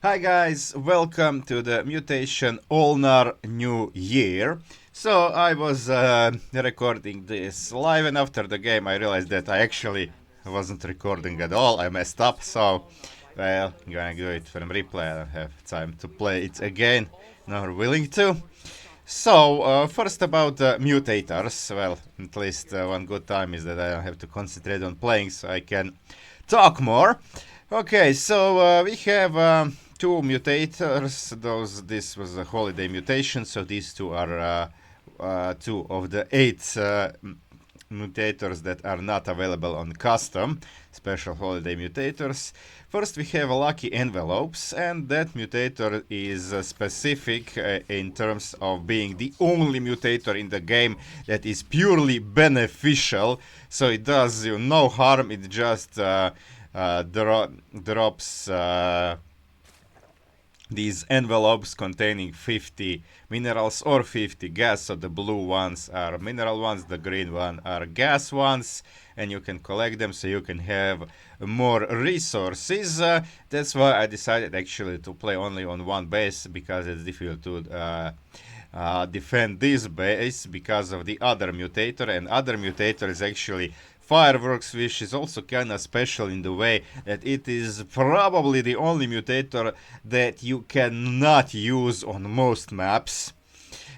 Hi guys, welcome to the Mutation Ulnar New Year. So I was recording this live, and after the game I realized that I actually wasn't recording at all. I messed up, so well, I'm gonna do it from replay. I don't have time to play it again, nor willing to. So, first about mutators. Well, at least one good time is that I don't have to concentrate on playing, so I can talk more. Okay, so we have two mutators. This was a holiday mutation, so these two are two of the eight mutators that are not available on custom special holiday mutators. First, we have lucky envelopes, and that mutator is specific in terms of being the only mutator in the game that is purely beneficial. So it does you no harm. It just drops these envelopes containing 50 minerals or 50 gas. So the blue ones are mineral ones, the green one are gas ones, and you can collect them so you can have more resources. That's why I decided actually to play only on one base, because it's difficult to defend this base because of the other mutator, and other mutator is actually fireworks, which is also kind of special in the way that it is probably the only mutator that you cannot use on most maps.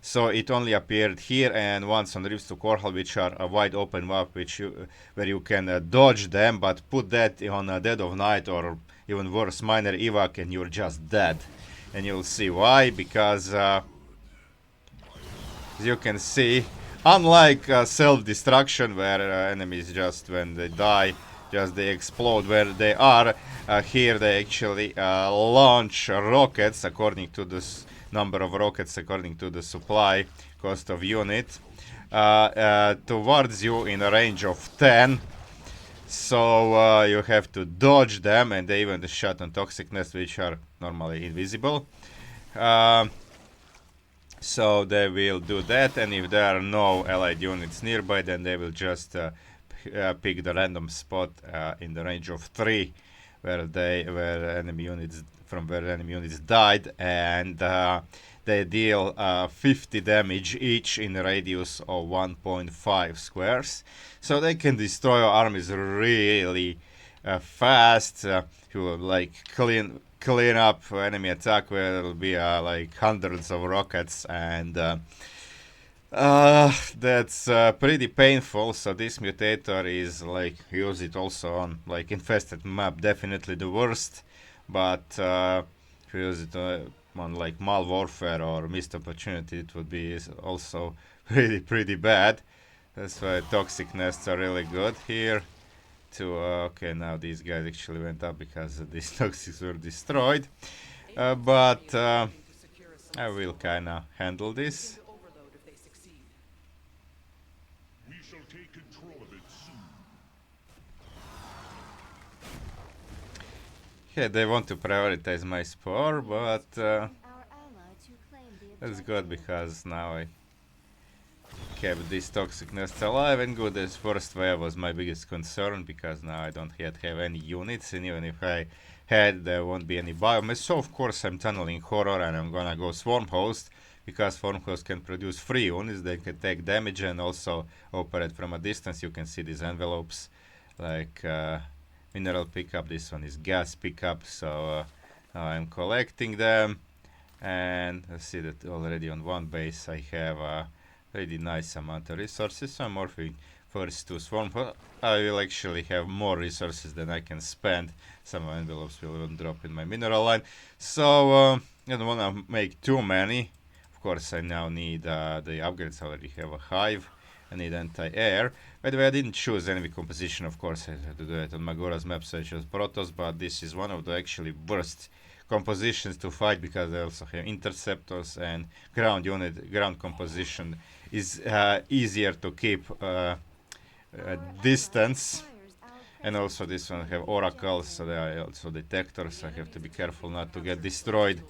So it only appeared here and once on Rifts to Korhal, which are a wide open map where you can dodge them, but put that on a Dead of Night or even worse, minor evac, and you're just dead. And you'll see why, because as you can see, unlike self-destruction, where enemies just when they die, just they explode where they are, here they actually launch rockets according to this number of rockets, according to the supply cost of unit, towards you in a range of 10. So you have to dodge them, and they even shot on toxic nests, which are normally invisible. So they will do that, and if there are no allied units nearby, then they will just pick the random spot in the range of 3 where enemy units died, and they deal 50 damage each in a radius of 1.5 squares. So they can destroy armies really fast. You like clean up enemy attack where there will be like hundreds of rockets, and that's pretty painful. So this mutator is like, use it also on like infested map, definitely the worst, but if you use it on like Mal Warfare or Missed Opportunity, it would be also pretty bad. That's why toxic nests are really good here. Okay, now these guys actually went up because these toxics were destroyed, but I will kinda handle this. Yeah, they want to prioritize my spore, but that's good because now I kept these toxic nests alive and good. This first wave was my biggest concern, because now I don't yet have any units, and even if I had, there won't be any biomass. So of course I'm tunneling horror, and I'm gonna go swarm host, because swarm host can produce 3 units. They can take damage and also operate from a distance. You can see these envelopes like mineral pickup. This one is gas pickup, so I'm collecting them, and I see that already on one base I have a really nice amount of resources. So I'm morphing first to swarm. I will actually have more resources than I can spend. Some envelopes will drop in my mineral line, so I don't want to make too many. Of course, I now need the upgrades. I already have a hive. I need anti-air. By the way, I didn't choose enemy composition. Of course, I had to do it on Magora's map, so I chose Protoss, but this is one of the actually worst compositions to fight, because they also have interceptors and ground unit. Ground composition is easier to keep distance, and also this one have oracles, so they are also detectors. I have to be careful not to get destroyed,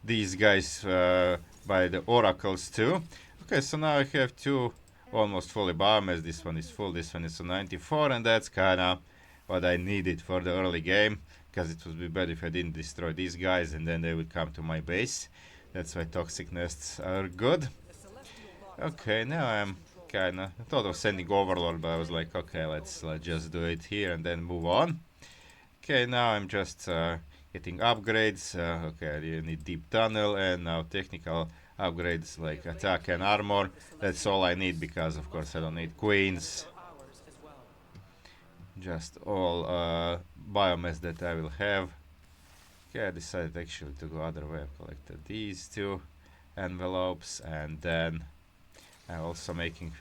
these guys, by the oracles too. Okay, so now I have 2 almost fully biomass. This one is full, this one is on 94, and that's kinda what I needed for the early game. because it would be bad if I didn't destroy these guys and then they would come to my base. That's why toxic nests are good. Okay, now I'm kinda thought of sending Overlord, but I was like, okay, let's just do it here and then move on. Okay, now I'm just getting upgrades. Okay, you need deep tunnel and now technical upgrades like attack and armor. That's all I need because of course I don't need queens. Just all biomass that I will have. Okay, I decided actually to go other way. I've collected these two envelopes and then I'm also making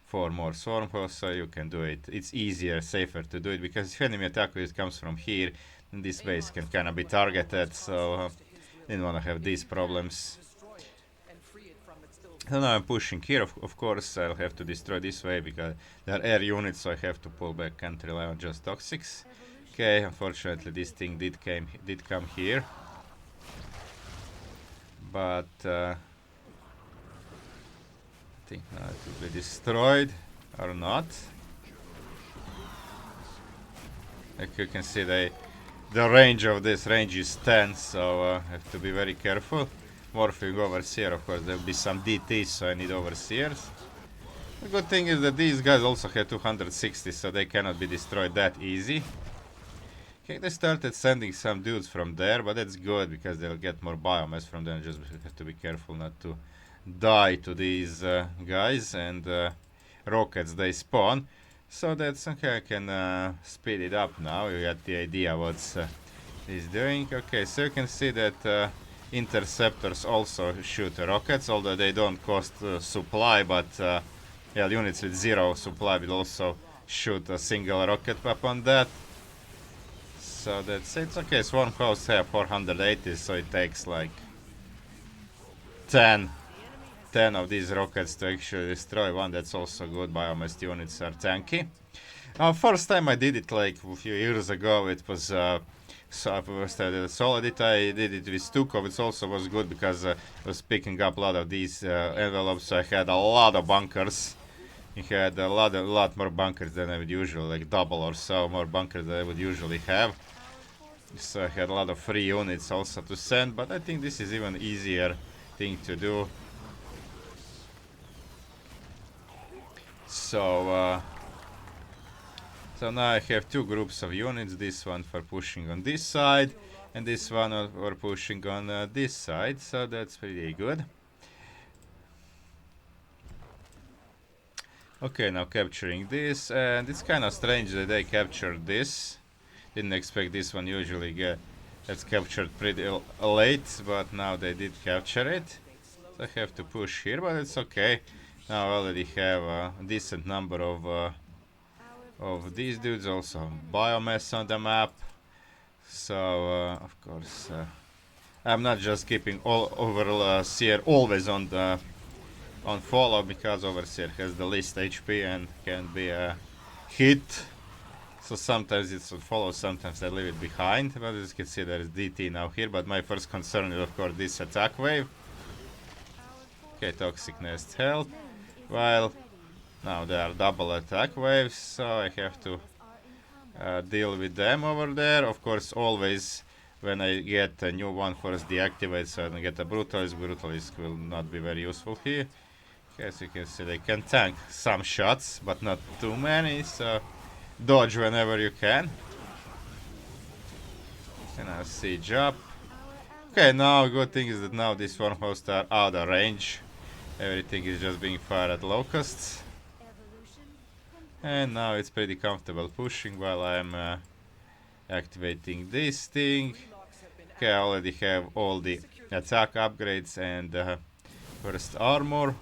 4 more swarm hosts so you can do it. It's easier, safer to do it because if enemy attack wave comes from here, then this base can kind of be targeted, so didn't want to have these problems. So now I'm pushing here, of course I'll have to destroy this way because there are air units, so I have to pull back and rely on just toxics. Okay, unfortunately this thing did come here. But I think now it will be destroyed or not. Like you can see the range of this range is 10, so I have to be very careful. Morphing overseer, of course there will be some DTs, so I need overseers. The good thing is that these guys also have 260, so they cannot be destroyed that easy. Okay, they started sending some dudes from there, but that's good because they'll get more biomass from them. Just have to be careful not to die to these guys and rockets they spawn. So that's okay, I can speed it up now. You get the idea what's he's doing. Okay, so you can see that interceptors also shoot rockets, although they don't cost supply, but yeah, units with 0 supply will also shoot a single rocket upon that. So that's it. Okay, swarm hosts have 480, so it takes like 10 of these rockets to actually destroy one. That's also good. Biomass units are tanky. First time I did it like a few years ago, it was so first I did a solo edit. I did it with Stukov. It also was good because I was picking up a lot of these envelopes, so I had a lot of bunkers. I had a lot more bunkers than I would usually, like double or so more bunkers than I would usually have. So I had a lot of free units also to send, but I think this is even easier thing to do. So so now I have 2 groups of units, this one for pushing on this side and this one for pushing on this side, so that's pretty good. Okay, now capturing this, and it's kind of strange that they captured this. Didn't expect this one, usually gets captured pretty late, but now they did capture it. So I have to push here, but it's okay. Now I already have a decent number of these dudes, also biomass on the map. So of course I'm not just keeping all overseer always on follow because overseer has the least HP and can be a hit. So sometimes it's on follow, sometimes I leave it behind. But as you can see, there is DT now here. But my first concern is of course this attack wave. Okay, toxic nest health. Well, now there are double attack waves, so I have to deal with them over there. Of course, always when I get a new one first deactivate, so I don't get a brutalist. Brutalist will not be very useful here. Okay, as you can see, they can tank some shots, but not too many, so dodge whenever you can. And I'll siege up. Okay, now good thing is that now these swarm hosts are out of range. Everything is just being fired at locusts. And now it's pretty comfortable pushing while I'm activating this thing. Okay, I already have all the attack upgrades and first armor.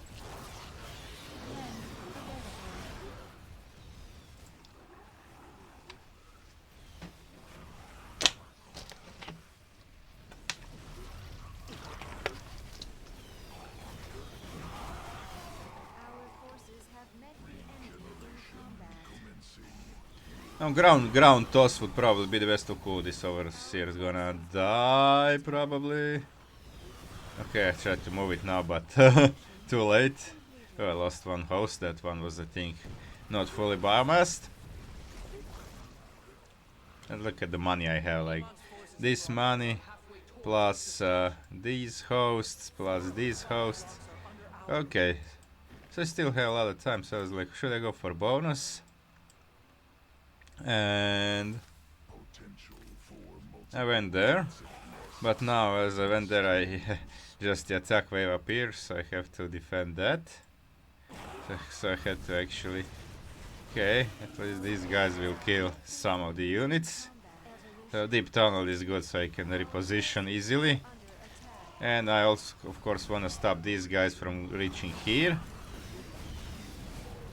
Now ground toss would probably be the best of cool. This overseer is gonna die probably. Okay, I tried to move it now, but too late. Oh, I lost one host. That one was, I think, not fully biomassed. And look at the money I have. Like this money plus these hosts plus these hosts. Okay, so I still have a lot of time, so I was like, should I go for bonus? And I went there, but now as I went there I just the attack wave appears, so I have to defend that. So I had to actually... Okay, at least these guys will kill some of the units. So deep tunnel is good, so I can reposition easily. And I also, of course, want to stop these guys from reaching here.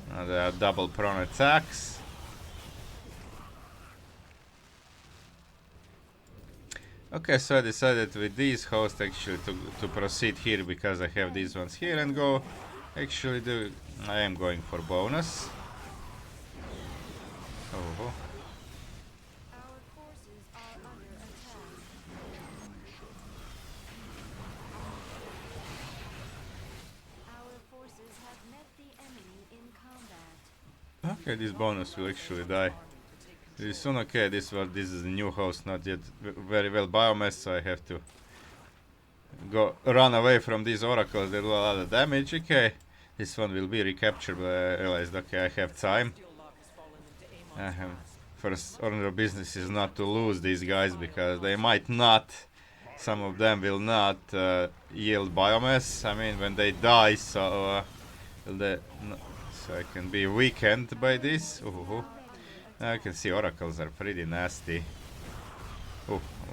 There are double prone attacks. Okay, so I decided with these hosts actually to proceed here because I have these ones here and go. Actually, I am going for bonus. Oh. Okay, this bonus will actually die. This soon. Okay, this is the new host, not yet very well biomass, so I have to run away from these oracles. They do a lot of damage. Okay, this one will be recaptured, but I realized, okay, I have time. First order of business is not to lose these guys because they might not. Some of them will not yield biomass. I mean, when they die, so so I can be weakened by this. I can see oracles are pretty nasty.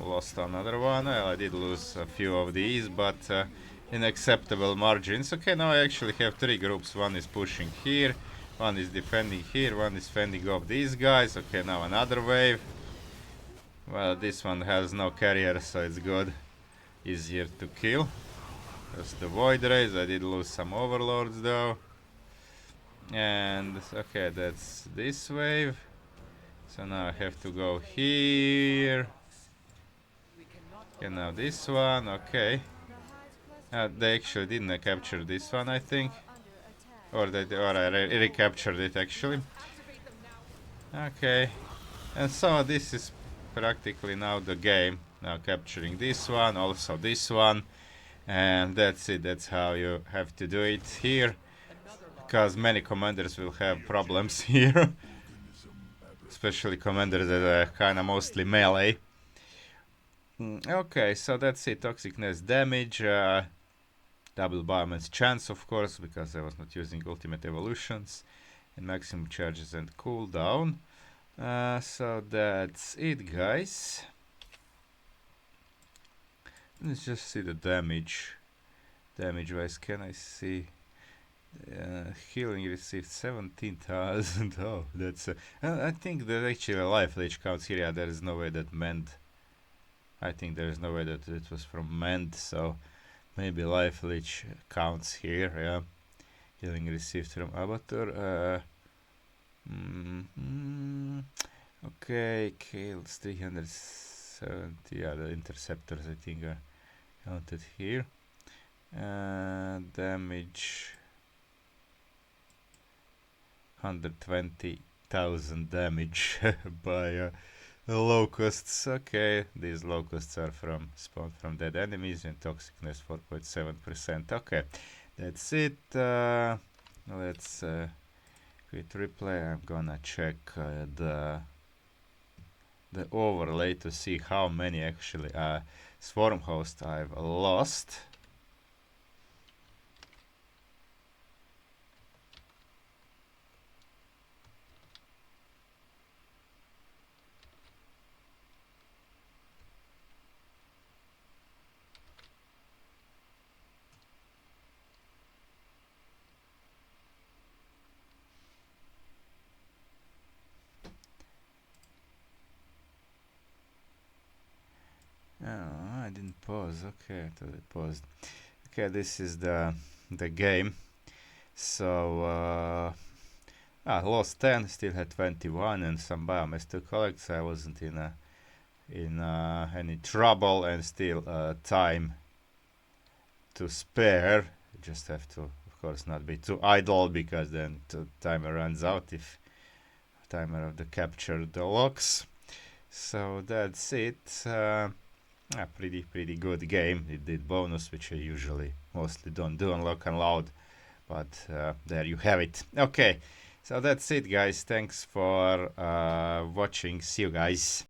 Lost another one. Well, I did lose a few of these, but in acceptable margins. Okay, now I actually have three groups. One is pushing here, one is defending here, one is fending off these guys. Okay, now another wave. Well, this one has no carrier, so it's good. Easier to kill. Just the void rays. I did lose some overlords though. And okay, that's this wave. So now I have to go here. Okay, now this one. Okay. They actually didn't capture this one, I think. Or I recaptured it actually. Okay. And so this is practically now the game. Now capturing this one, also this one. And that's it. That's how you have to do it here. Because many commanders will have problems here. Especially commanders that are kinda mostly melee. Okay, so that's it. Toxicness damage. Double biomass chance, of course, because I was not using ultimate evolutions. And maximum charges and cooldown. So that's it, guys. Let's just see the damage. Damage wise, can I see? Healing received 17,000. Oh, that's. I think that actually life leech counts here. Yeah, there is no way that mend. I think there is no way that it was from mend, so maybe life leech counts here. Yeah, healing received from Abathur. Okay, kills 370. Yeah, the interceptors I think are counted here. Damage 120,000 damage by locusts. Okay, these locusts are spawned from dead enemies and toxicness 4.7%. Okay, that's it. Let's quit replay. I'm gonna check the overlay to see how many actually swarm hosts I've lost. Oh, I didn't pause. Okay, I thought I paused. Okay, this is the game. So lost 10, still had 21, and some biomass to collect. So I wasn't in any trouble, and still time to spare. You just have to, of course, not be too idle because then the timer runs out if timer of the capture the locks. So that's it. A pretty good game. It did bonus, which I usually mostly don't do on Lock and Loud, but there you have it. Okay, so that's it, guys. Thanks for watching. See you guys.